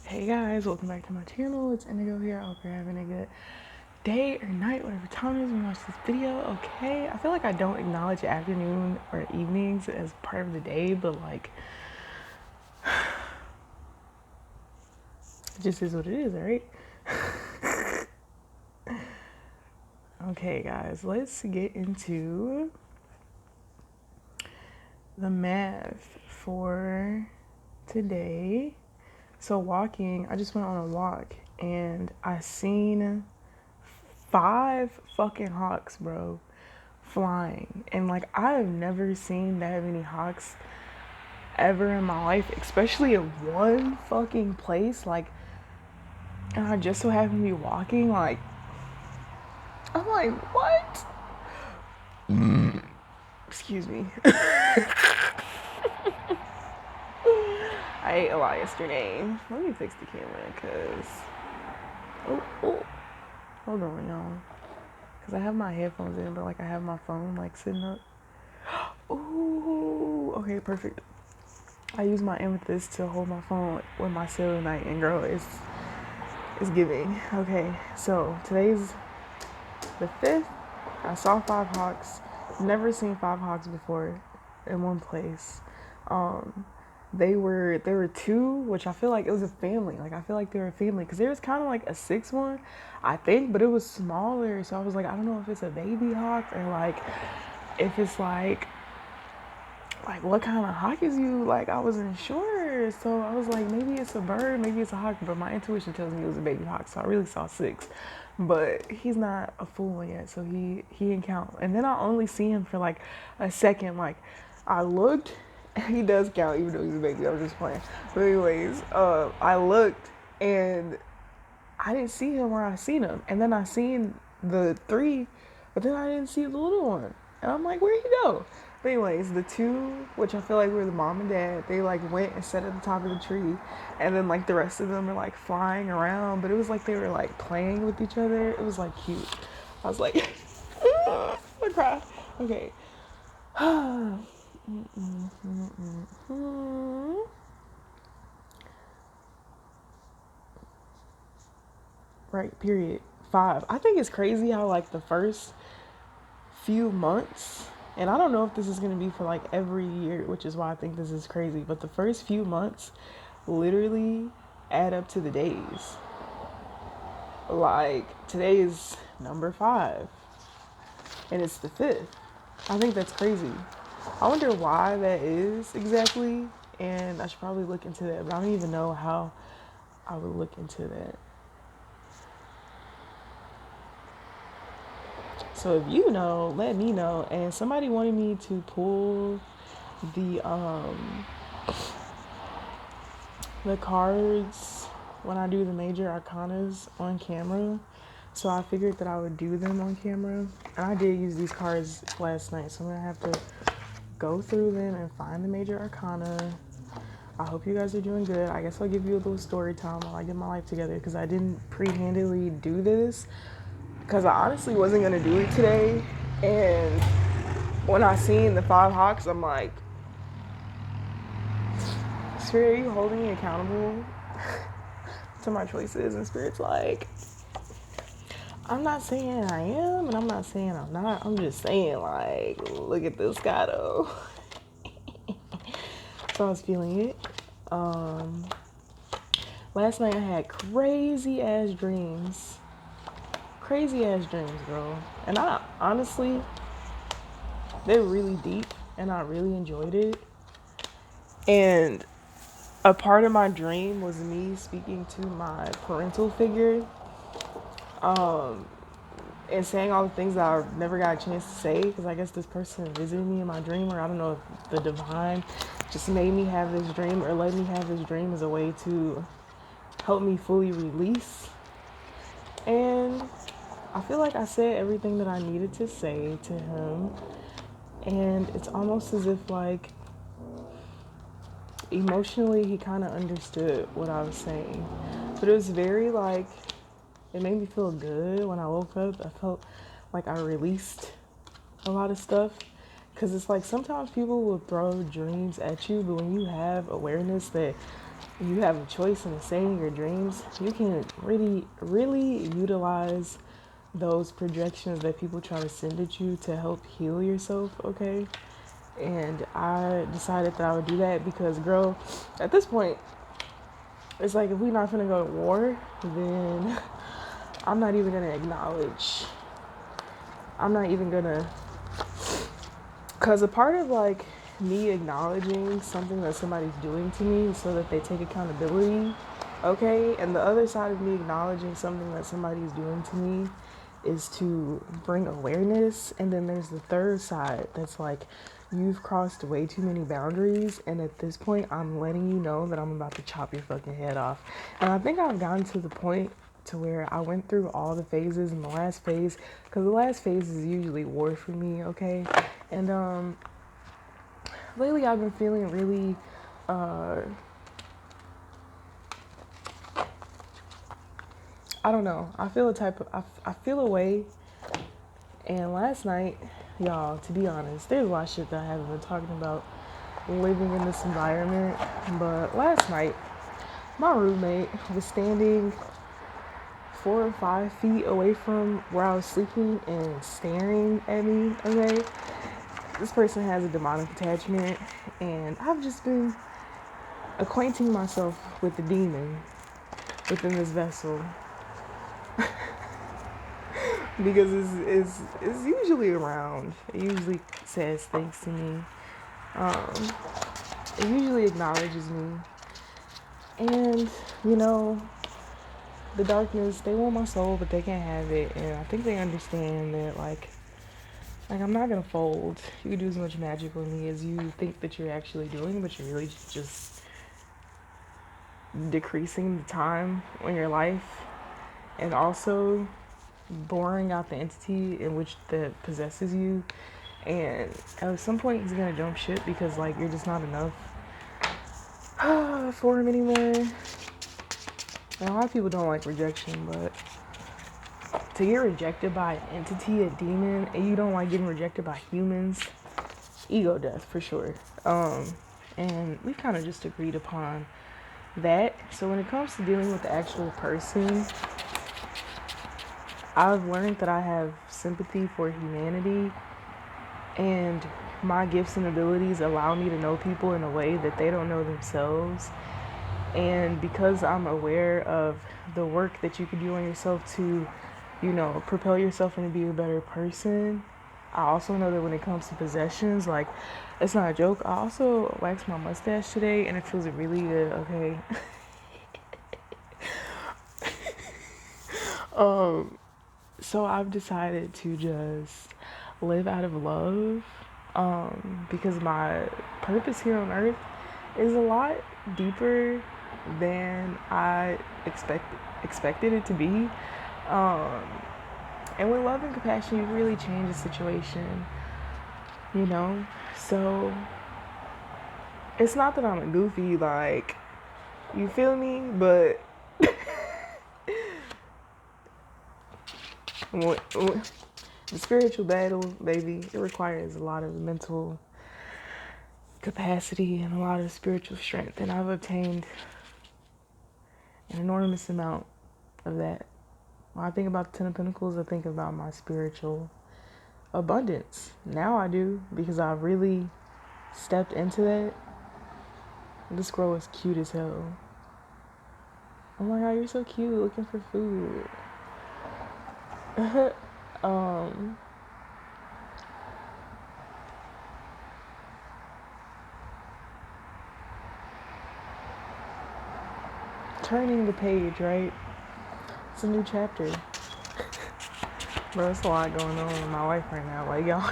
Hey guys, welcome back to my channel. It's Indigo here. I hope you're having a good day or night, whatever time it is when you watch this video. Okay, I feel like I don't acknowledge afternoon or evenings as part of the day, but like, it just is what it is, right? Okay, guys, let's get into the math for today. So, walking, I just went on a walk and I seen 5 fucking hawks, bro, flying. And like, I have never seen that many hawks ever in my life, especially in one fucking place. Like, and I just so happened to be walking. Like, I'm like, what? Excuse me. I ate a lot yesterday. Let me fix the camera, cause oh, hold on, y'all. Cause I have my headphones in, but like I have my phone like sitting up. Ooh, okay, perfect. I use my amethyst to hold my phone with my ceiling night, and girl, it's giving. Okay, so today's the 5th. I saw 5 hawks. Never seen 5 hawks before in one place. Um, there were two, which I feel like it was a family. Like I feel like they were a family because there was kind of like a sixth one, I think, but it was smaller. So I was like, I don't know if it's a baby hawk or like if it's like what kind of hawk is you? Like I wasn't sure. So I was like, maybe it's a bird, maybe it's a hawk, but my intuition tells me it was a baby hawk. So I really saw 6. But he's not a full one yet, so he didn't count. And then I only see him for like a second. Like I looked, he does count even though he's a baby. I was just playing. But anyways, I looked and I didn't see him where I seen him. And then I seen the 3, but then I didn't see the little one. And I'm like, where'd he go? But anyways, the 2, which I feel like were the mom and dad, they like went and sat at the top of the tree. And then like the rest of them are like flying around. But it was like they were like playing with each other. It was like cute. I was like, I cry. Okay. Right, period. 5. I think it's crazy how like the first few months, and I don't know if this is going to be for like every year, which is why I think this is crazy, but the first few months literally add up to the days. Like today is number 5 and it's the 5th. I think that's crazy. I wonder why that is exactly, and I should probably look into that, but I don't even know how I would look into that. So if you know, let me know. And somebody wanted me to pull the the cards when I do the major arcanas on camera. So I figured that I would do them on camera. And I did use these cards last night, so I'm gonna have to go through them and find the major arcana. I hope you guys are doing good. I guess I'll give you a little story time while I get my life together because I didn't pre-handedly do this because I honestly wasn't gonna do it today. And when I seen the 5 hawks, I'm like, Spirit, are you holding me accountable to my choices? And Spirit's like, I'm not saying I am, and I'm not saying I'm not. I'm just saying, like, look at this guy, though. So I was feeling it. Last night I had crazy ass dreams. Crazy ass dreams, bro. And I honestly, they're really deep, and I really enjoyed it. And a part of my dream was me speaking to my parental figure, and saying all the things that I never got a chance to say because I guess this person visited me in my dream, or I don't know if the divine just made me have this dream or let me have this dream as a way to help me fully release. And I feel like I said everything that I needed to say to him, and it's almost as if like emotionally he kind of understood what I was saying, but it was very like, it made me feel good when I woke up. I felt like I released a lot of stuff because it's like sometimes people will throw dreams at you, but when you have awareness that you have a choice in saying your dreams, you can really, really utilize those projections that people try to send at you to help heal yourself, okay? And I decided that I would do that because, girl, at this point, it's like if we're not gonna go to war, then I'm not even gonna acknowledge. I'm not even gonna, because a part of like me acknowledging something that somebody's doing to me so that they take accountability, okay? And the other side of me acknowledging something that somebody's doing to me is to bring awareness. And then there's the third side that's like, you've crossed way too many boundaries, and at this point I'm letting you know that I'm about to chop your fucking head off. And I think I've gotten to the point to where I went through all the phases in the last phase, because the last phase is usually war for me, okay? And lately I've been feeling really I don't know, I feel a type of I feel a way. And last night, y'all, to be honest, there's a lot of shit that I haven't been talking about living in this environment, but last night my roommate was standing 4 or 5 feet away from where I was sleeping and staring at me, okay? This person has a demonic attachment, and I've just been acquainting myself with the demon within this vessel because it's usually around. It usually says things to me. It usually acknowledges me. And, you know, the darkness, they want my soul, but they can't have it. And I think they understand that, like I'm not gonna fold. You can do as much magic with me as you think that you're actually doing, but you're really just decreasing the time in your life, and also boring out the entity in which that possesses you. And at some point he's gonna jump ship because like you're just not enough for him anymore. And a lot of people don't like rejection, but to get rejected by an entity, a demon, and you don't like getting rejected by humans, ego death for sure. And we kind of just agreed upon that. So when it comes to dealing with the actual person, I've learned that I have sympathy for humanity, and my gifts and abilities allow me to know people in a way that they don't know themselves. And because I'm aware of the work that you can do on yourself to, you know, propel yourself and be a better person, I also know that when it comes to possessions, like, it's not a joke. I also waxed my mustache today and it feels really good, okay? So I've decided to just live out of love, because my purpose here on earth is a lot deeper than I expected it to be. And with love and compassion, you really change the situation, you know? So it's not that I'm a goofy, like, you feel me? But the spiritual battle, baby, it requires a lot of mental capacity and a lot of spiritual strength. And I've obtained an enormous amount of that. When I think about the Ten of Pentacles, I think about my spiritual abundance. Now I do, because I've really stepped into that. This girl is cute as hell. Oh my god, you're so cute, looking for food. Turning the page, right? It's a new chapter. Bro, it's a lot going on in my life right now. Like, y'all,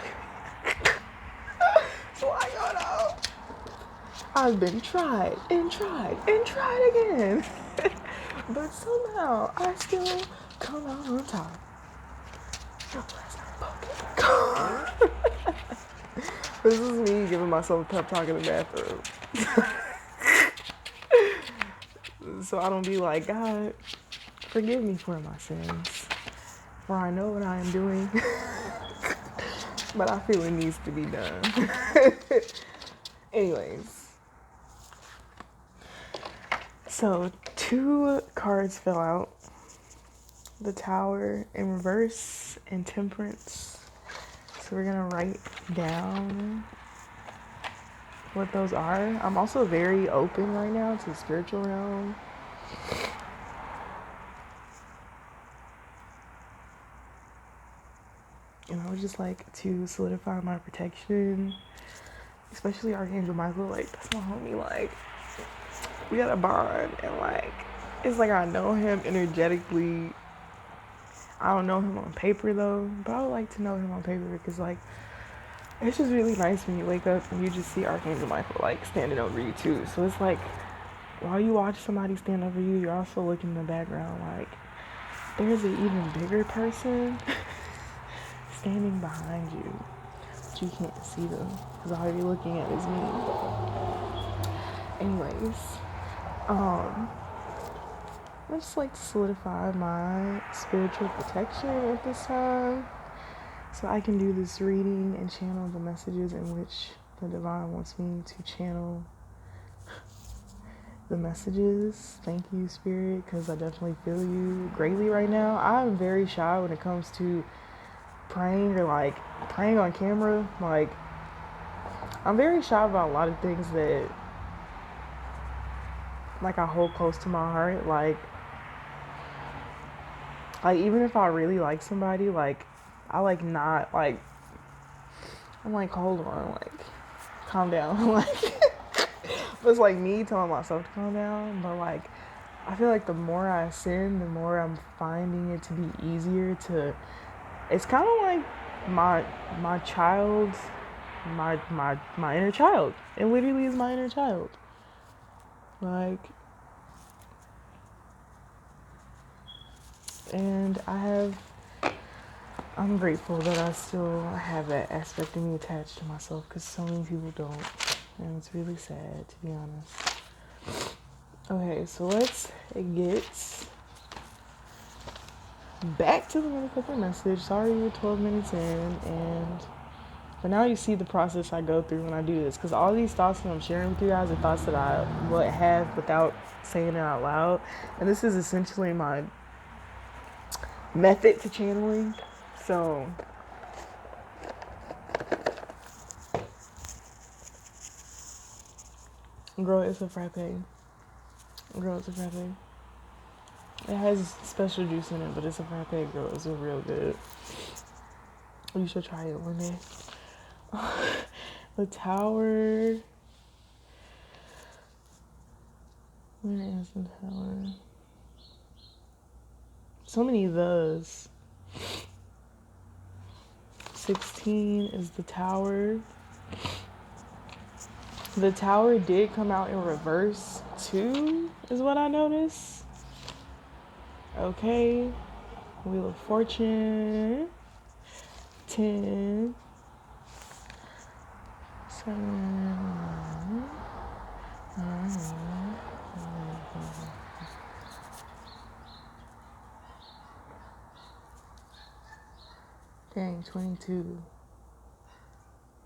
it's a lot going on. I've been tried and tried and tried again. But somehow I still come out on top. This is me giving myself a pep talk in the bathroom. So I don't be like, God, forgive me for my sins, for I know what I am doing. But I feel it needs to be done. Anyways, So 2 cards fell out. The Tower in reverse and Temperance. So we're gonna write down what those are. I'm also very open right now to the spiritual realm. And I would just like to solidify my protection, especially Archangel Michael. Like, that's my homie. Like, we got a bond, and like, it's like I know him energetically. I don't know him on paper though, but I would like to know him on paper because like, it's just really nice when you wake up and you just see Archangel Michael like standing over you too. So it's like, while you watch somebody stand over you, you're also looking in the background like, there's an even bigger person standing behind you, but you can't see them because all you're looking at is me. Anyways, I just like to solidify my spiritual protection at this time so I can do this reading and channel the messages in which the divine wants me to channel the messages. Thank you, Spirit, because I definitely feel you greatly right now. I'm very shy when it comes to praying or like praying on camera. Like, I'm very shy about a lot of things that like I hold close to my heart. Like even if I really like somebody, like I like not like, I'm like, hold on, like calm down. Like, it's like me telling myself to calm down, but like I feel like the more I ascend, the more I'm finding it to be easier to, it's kind of like my child, my inner child. It literally is my inner child. Like, and I'm grateful that I still have that aspect of me attached to myself because so many people don't. And it's really sad, to be honest. Okay, so let's get back to the motherfucking message. Sorry we're 12 minutes in, but now you see the process I go through when I do this, because all these thoughts that I'm sharing with you guys are thoughts that I would have without saying it out loud. And this is essentially my method to channeling. So girl, it's a frappe. Girl, it's a frappe. It has special juice in it, but it's a frappe, girl. It's real good. You should try it one day. The Tower. Where is the Tower? So many thes. 16 is the Tower. The Tower did come out in reverse too, is what I noticed. Okay. Wheel of Fortune. 10. 7. 9. Dang, 22.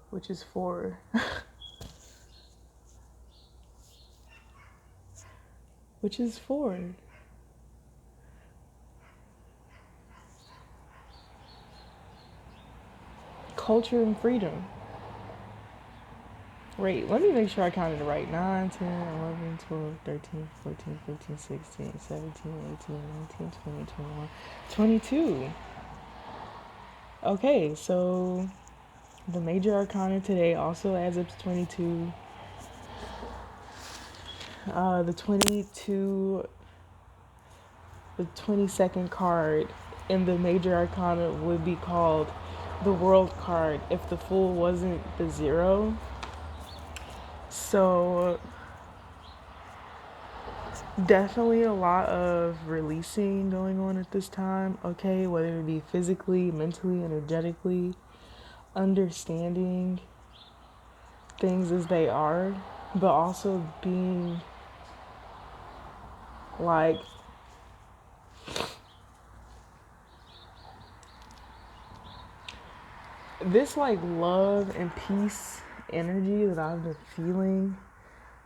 Which is 4. Which is 4. Culture and freedom. Wait, let me make sure I counted it right. 9, 10, 11, 12, 13, 14, 15, 16, 17, 18, 19, 20, 21, 22. Okay, so the major arcana today also adds up to 22. The 22nd card in the major arcana would be called the World card if the Fool wasn't the 0. So definitely a lot of releasing going on at this time, okay, whether it be physically, mentally, energetically, understanding things as they are, but also being like this like love and peace energy that I've been feeling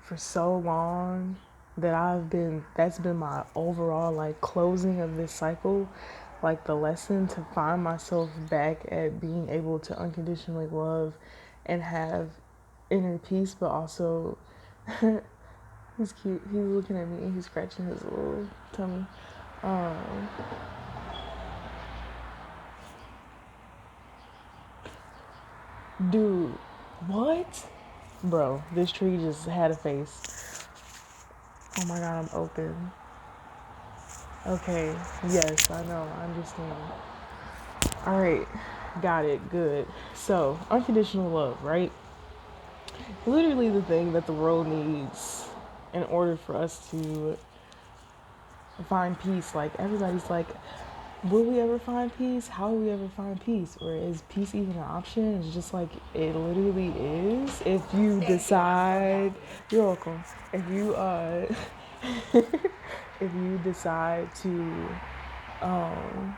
for so long. that's been my overall like closing of this cycle, like the lesson to find myself back at being able to unconditionally love and have inner peace, but also he's cute. He's looking at me and he's scratching his little tummy. Um, dude, what? Bro, this tree just had a face. Oh my god, I'm open. Okay, yes, I know, I understand. Alright, got it, good. So, unconditional love, right? Literally the thing that the world needs in order for us to find peace. Like, everybody's like, will we ever find peace? How will we ever find peace? Or is peace even an option? It's just like, it literally is. If you decide, you're welcome. If you, if you decide to, um,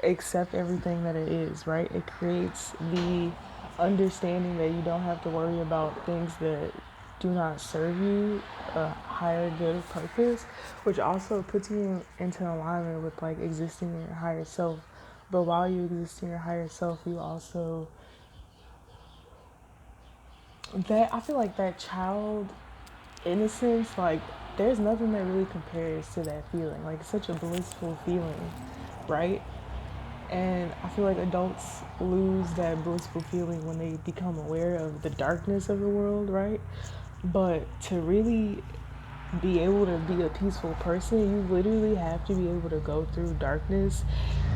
accept everything that it is, right? It creates the understanding that you don't have to worry about things that do not serve you a higher good purpose, which also puts you into alignment with like existing in your higher self. But while you exist in your higher self, you also that I feel like that child innocence, like there's nothing that really compares to that feeling. Like it's such a blissful feeling, right? And I feel like adults lose that blissful feeling when they become aware of the darkness of the world, right? But to really be able to be a peaceful person, you literally have to be able to go through darkness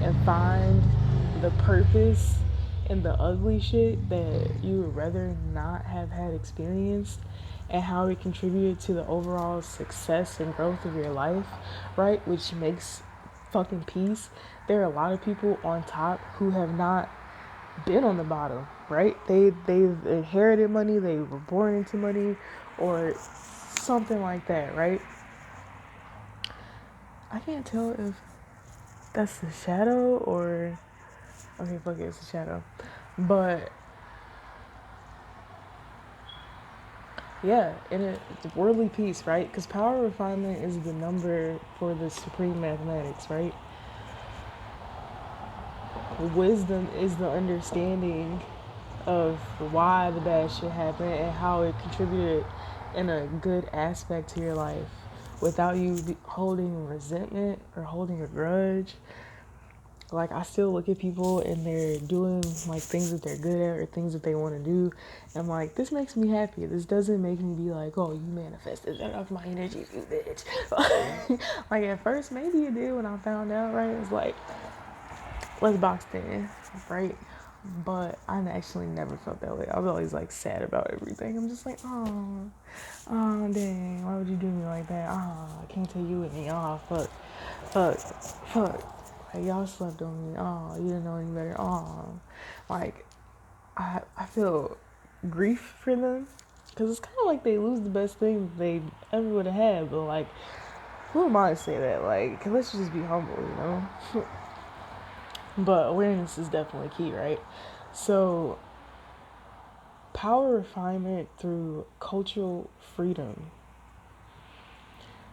and find the purpose in the ugly shit that you would rather not have had experienced, and how it contributed to the overall success and growth of your life, right? Which makes fucking peace. There are a lot of people on top who have not been on the bottom, right? They've inherited money, they were born into money, or something like that, right? I can't tell if that's the shadow or okay, fuck it, it's a shadow. But yeah, in a worldly peace, right? Because power refinement is the number for the supreme mathematics, right? Wisdom is the understanding of why the bad shit happened and how it contributed in a good aspect to your life without you holding resentment or holding a grudge. Like, I still look at people and they're doing like things that they're good at or things that they want to do. And I'm like, this makes me happy. This doesn't make me be like, oh, you manifested that off my energy, you bitch. Like, at first, maybe it did when I found out, right? It's like, let's box in, right? But I actually never felt that way. I was always like sad about everything. I'm just like, oh, dang, why would you do me like that? Oh, I can't take you with me. Oh, fuck. Like, y'all slept on me. Oh, you didn't know any better. Oh, like, I feel grief for them. Because it's kind of like they lose the best thing they ever would have had. But, like, who am I to say that? Like, let's just be humble, you know? But awareness is definitely key, right? So, power refinement through cultural freedom.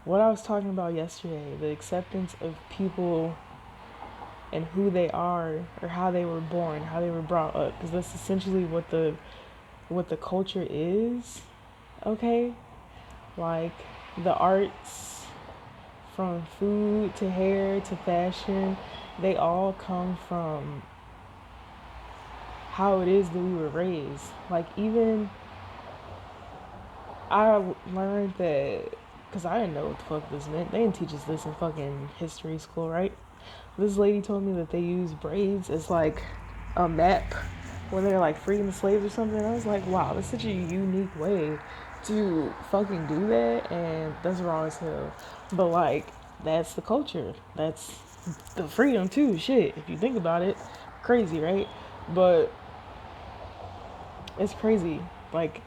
What I was talking about yesterday, the acceptance of people and who they are or how they were born, how they were brought up, because that's essentially what the culture is. Okay? Like the arts, from food to hair to fashion, they all come from how it is that we were raised. Like, even I learned that because I didn't know what the fuck this meant. They didn't teach us this in fucking history school, right? This lady told me that they use braids as like a map when they're like freeing the slaves or something. I was like, wow, that's such a unique way to fucking do that, and that's raw as hell. But like, that's the culture. That's the freedom too. Shit, if you think about it, crazy, right? But it's crazy. Like,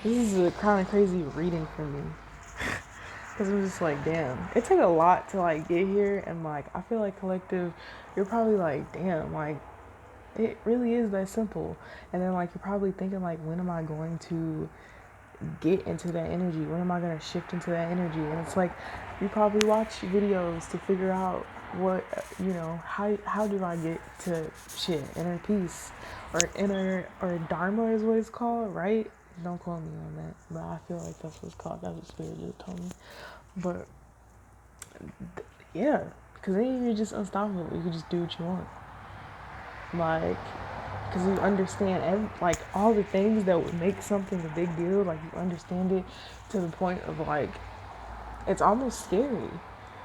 this is a kind of crazy reading for me. Because I'm just like, damn. It took a lot to like get here. And like, I feel like collective, you're probably like, damn, like, It really is that simple. And then like you're probably thinking like, when am I going to get into that energy? When am I going to shift into that energy? And it's like, you probably watch videos to figure out what, how do I get to shit, inner peace, or inner, or dharma is what it's called, right? Don't quote me on that, but I feel like that's what it's called. That's what spirit just told me. But yeah, because then you're just unstoppable. You can just do what you want. Like, because you understand like all the things that would make something a big deal. Like, you understand it to the point of like, it's almost scary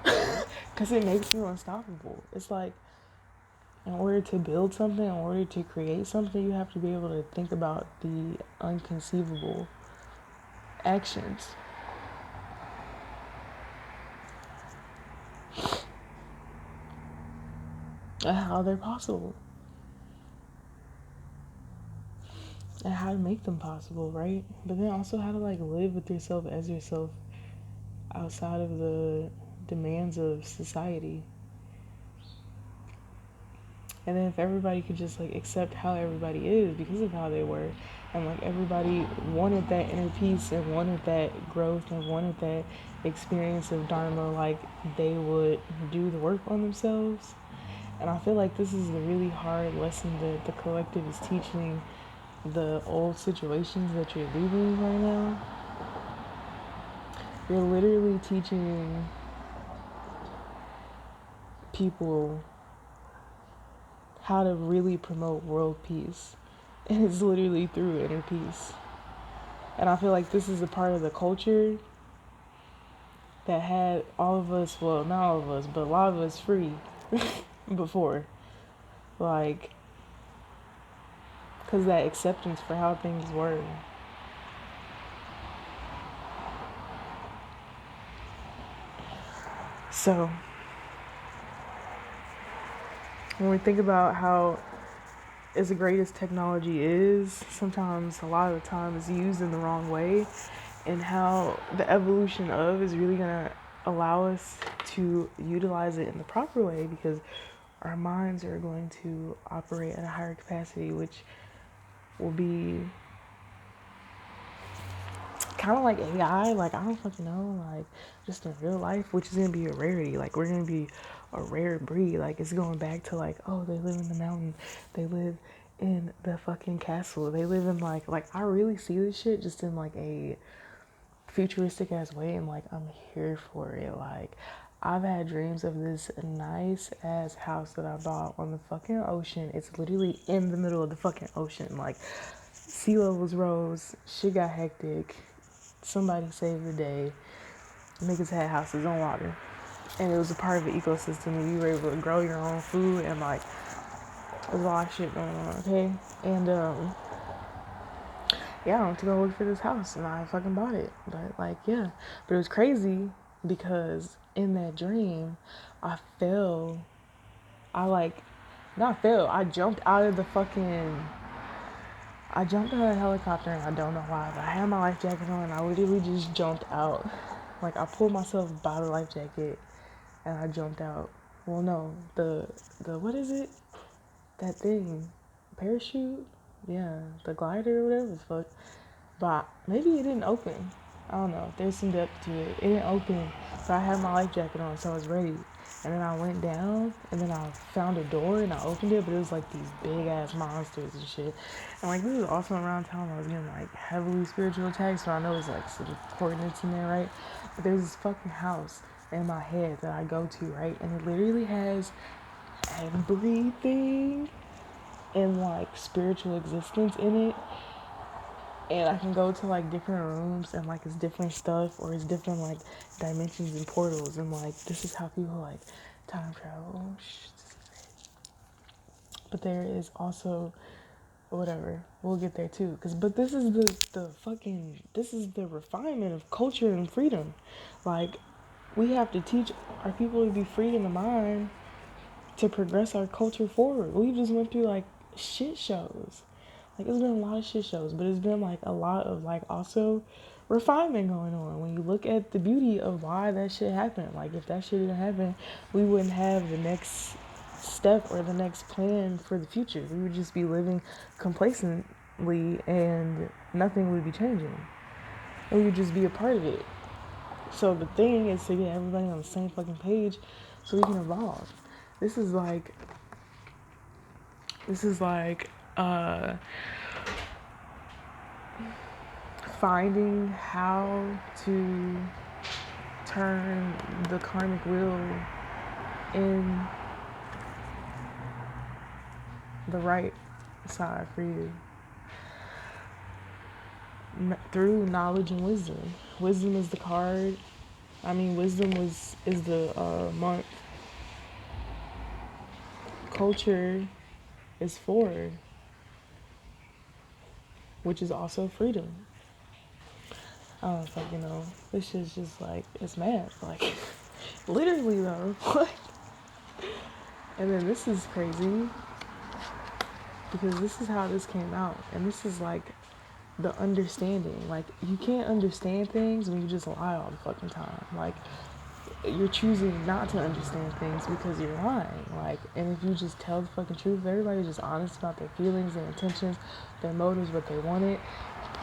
because it makes you unstoppable. It's like, in order to build something, in order to create something, you have to be able to think about the unconceivable actions. And how they're possible. And how to make them possible, right? But then also how to like live with yourself as yourself outside of the demands of society. And then if everybody could just like accept how everybody is because of how they were, and like everybody wanted that inner peace and wanted that growth and wanted that experience of dharma, like they would do the work on themselves. And I feel like this is a really hard lesson that the collective is teaching the old situations that you're leaving right now. You're literally teaching people how to really promote world peace. And it's literally through inner peace. And I feel like this is a part of the culture that had all of us, well, not all of us, but a lot of us free before. Like, because that acceptance for how things were. So, when we think about how as great as technology is, sometimes a lot of the time it's used in the wrong way, and how the evolution of is really going to allow us to utilize it in the proper way, because our minds are going to operate at a higher capacity, which will be kind of like AI. Like, I don't fucking know, like just in real life, which is going to be a rarity. Like, we're going to be a rare breed. Like, it's going back to like, oh, they live in the mountain, they live in the fucking castle, they live in like I really see this shit just in like a futuristic ass way, and like I'm here for it. Like, I've had dreams of this nice ass house that I bought on the fucking ocean. It's literally in the middle of the fucking ocean. Like, sea levels rose, shit got hectic, somebody saved the day, niggas had houses on water, and it was a part of the ecosystem, and you were able to grow your own food, and like there's a lot of shit going on, okay? And yeah, I went to go look for this house and I fucking bought it. But like, yeah. But it was crazy because in that dream, I fell. I like, not fell. I jumped out of the fucking. I jumped out of the helicopter and I don't know why, but I had my life jacket on and I literally just jumped out. Like, I pulled myself by the life jacket and I jumped out. Well, no, what is it? That thing, parachute? Yeah, the glider or whatever the fuck. But maybe it didn't open. I don't know. There's some depth to it. It didn't open, but I had my life jacket on, so I was ready. And then I went down, and then I found a door, and I opened it, but it was like these big ass monsters and shit. And like, this is also around town. I was getting like heavily spiritual attacks, so I know it's like some coordinates in there, right? But there's this fucking house in my head that I go to, right? And it literally has everything in like spiritual existence in it. And I can go to like different rooms and like it's different stuff, or it's different like dimensions and portals, and like this is how people like time travel. But there is also whatever, we'll get there too, but this is the fucking, this is the refinement of culture and freedom. Like, we have to teach our people to be free in the mind to progress our culture forward. We just went through like shit shows. Like, it's been a lot of shit shows, but it's been like a lot of like also refinement going on. When you look at the beauty of why that shit happened, like if that shit didn't happen, we wouldn't have the next step or the next plan for the future. We would just be living complacently and nothing would be changing. And we would just be a part of it. So the thing is to get everybody on the same fucking page so we can evolve. This is like finding how to turn the karmic wheel in the right side for you through knowledge and wisdom. Wisdom is the card. Wisdom is the month. Culture is forward, which is also freedom. I don't fucking know. This shit's just like, it's math. Like, literally though. And then this is crazy because this is how this came out. And this is like the understanding. Like, you can't understand things when you just lie all the fucking time. Like, you're choosing not to understand things because you're lying. Like, and if you just tell the fucking truth, if everybody's just honest about their feelings, their intentions, their motives, what they wanted,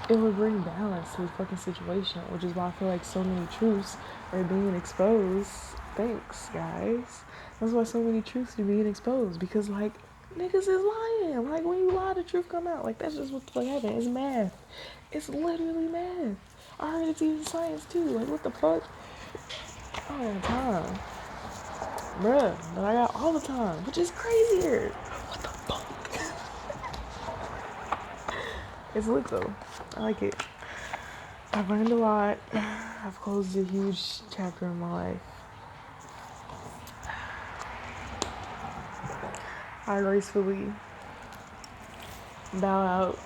it would bring balance to the fucking situation, which is why I feel like so many truths are being exposed. Thanks, guys. That's why so many truths are being exposed, because, like, niggas is lying. Like, when you lie, the truth come out. Like, that's just what the fuck happened. It's math. It's literally math. I heard it's even science, too. Like, what the fuck? I don't have time. Bruh, but I got all the time, which is crazier. What the fuck? It's lit, though. I like it. I've learned a lot. I've closed a huge chapter in my life. I gracefully bow out.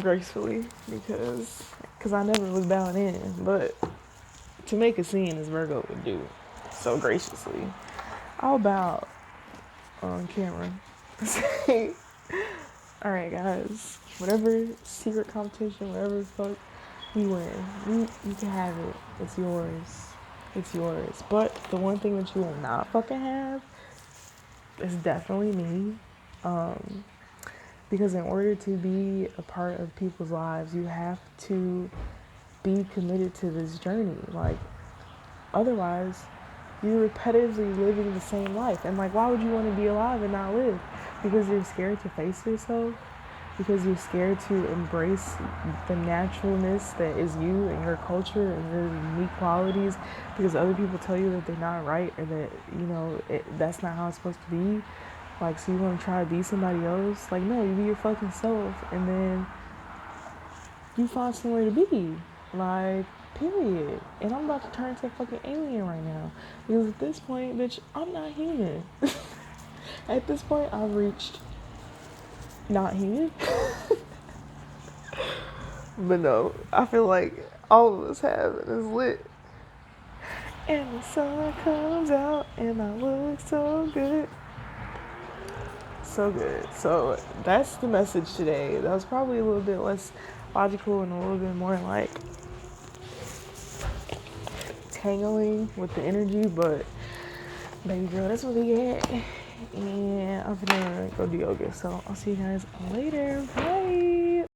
Gracefully, because I never was bowing in, but to make a scene as Virgo would do, so graciously, I'll bow on camera. Alright guys, whatever secret competition, whatever the fuck you win, you can have it. It's yours. It's yours. But the one thing that you will not fucking have is definitely me. Because in order to be a part of people's lives, you have to be committed to this journey. Like, otherwise, you're repetitively living the same life. And, like, why would you want to be alive and not live? Because you're scared to face yourself? Because you're scared to embrace the naturalness that is you and your culture and your unique qualities? Because other people tell you that they're not right, or that, you know, that's not how it's supposed to be? Like, so you want to try to be somebody else? Like, no, you be your fucking self, and then you find somewhere to be. Like, period. And I'm about to turn into a fucking alien right now. Because at this point, bitch, I'm not human. At this point, I've reached not human. But no, I feel like all of us have, and it's lit. And the sun comes out, and I look so good. So good. So that's the message today. That was probably a little bit less logical and a little bit more like tangling with the energy, but baby girl, that's what we get. And I'm gonna go do yoga. So I'll see you guys later. Bye.